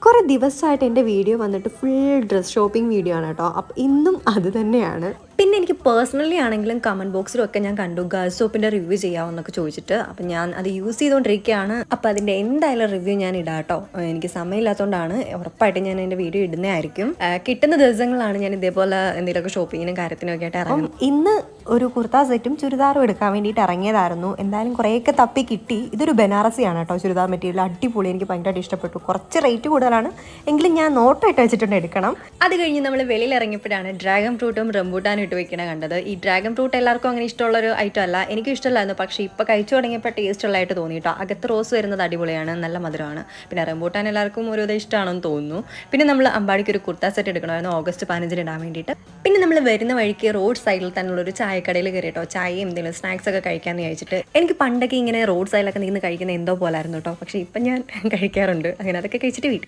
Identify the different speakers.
Speaker 1: കുറേ ദിവസമായിട്ട് എൻ്റെ വീഡിയോ വന്നിട്ട് ഫുൾ ഡ്രസ് ഷോപ്പിംഗ് വീഡിയോ ആണ് കേട്ടോ. അപ്പം ഇന്നും അത് തന്നെയാണ്. പിന്നെ എനിക്ക് പേഴ്സണലി ആണെങ്കിലും കമൻറ്റ് ബോക്സിലും ഒക്കെ ഞാൻ കണ്ടു ഗേൾസ് സോപ്പിൻ്റെ റിവ്യൂ ചെയ്യാമെന്നൊക്കെ ചോദിച്ചിട്ട്. അപ്പം ഞാൻ അത് യൂസ് ചെയ്തുകൊണ്ടിരിക്കുകയാണ്. അപ്പം അതിൻ്റെ എന്തായാലും റിവ്യൂ ഞാൻ ഇടാം കേട്ടോ. എനിക്ക് സമയമില്ലാത്തതുകൊണ്ടാണ്. ഉറപ്പായിട്ടും ഞാൻ എൻ്റെ വീഡിയോ ഇടുന്നതായിരിക്കും. കിട്ടുന്ന ദിവസങ്ങളാണ് ഞാൻ ഇതേപോലെ എന്തെങ്കിലുമൊക്കെ ഷോപ്പിങ്ങിനും കാര്യത്തിനും ഒക്കെ ആയിട്ട് ഇറങ്ങും. ഇന്ന് ഒരു കുർത്ത സെറ്റും ചുരിദാറും എടുക്കാൻ വേണ്ടിയിട്ട് ഇറങ്ങിയതായിരുന്നു. എന്തായാലും കുറേയൊക്കെ തപ്പി കിട്ടി. ഇതൊരു ബനാറസിയാണ് കേട്ടോ ചുരിദാർ മെറ്റീരിയൽ. അടിപൊളി, എനിക്ക് ഭയങ്കരമായിട്ട് ഇഷ്ടപ്പെട്ടു. കുറച്ച് റേറ്റ് കൂടുതലാണ് എങ്കിലും ഞാൻ നോട്ടായിട്ട് വെച്ചിട്ടുണ്ട് എടുക്കണം. അത് കഴിഞ്ഞ് നമ്മൾ വെളിയിൽ ഇറങ്ങിയപ്പോഴാണ് ഡ്രാഗൺ ഫ്രൂട്ടും റംബൂട്ടാനും ഇട്ട് വെക്കണ കണ്ടത്. ഈ ഡ്രാഗൺ ഫ്രൂട്ട് എല്ലാവർക്കും അങ്ങനെ ഇഷ്ടമുള്ളൊരു ഐറ്റം അല്ല. എനിക്ക് ഇഷ്ടമല്ലായിരുന്നു, പക്ഷേ ഇപ്പോൾ കഴിച്ചു തുടങ്ങിയപ്പോൾ ടേസ്റ്റ് ഉള്ളതായിട്ട് തോന്നി കേട്ടോ. അകത്ത് റോസ് വരുന്നത് അടിപൊളിയാണ്, നല്ല മധുരമാണ്. പിന്നെ റംബൂട്ടാൻ എല്ലാവർക്കും ഒരു ഇഷ്ടമാണെന്ന് തോന്നുന്നു. പിന്നെ നമ്മൾ അമ്പാടിക്ക് ഒരു കുർത്ത സെറ്റ് എടുക്കണമായിരുന്നു ഓഗസ്റ്റ് 15 ഇടാൻ വേണ്ടിയിട്ട്. പിന്നെ നമ്മൾ വരുന്ന വഴിക്ക് റോഡ് സൈഡിൽ തന്നെയുള്ള ഒരു ചായക്കടയിൽ കയറി കേട്ടോ. ചായയും എന്തെങ്കിലും സ്നാക്സ് ഒക്കെ കഴിക്കാമെന്ന് ചോദിച്ചിട്ട്. എനിക്ക് പണ്ടൊക്കെ ഇങ്ങനെ റോഡ് സൈഡിലൊക്കെ നിന്ന് കഴിക്കുന്ന എന്തോ പോലായിരുന്നു കേട്ടോ. പക്ഷേ ഇപ്പം ഞാൻ കഴിക്കാറുണ്ട്. അങ്ങനെ അതൊക്കെ കഴിച്ചിട്ട് വീട്ടിൽ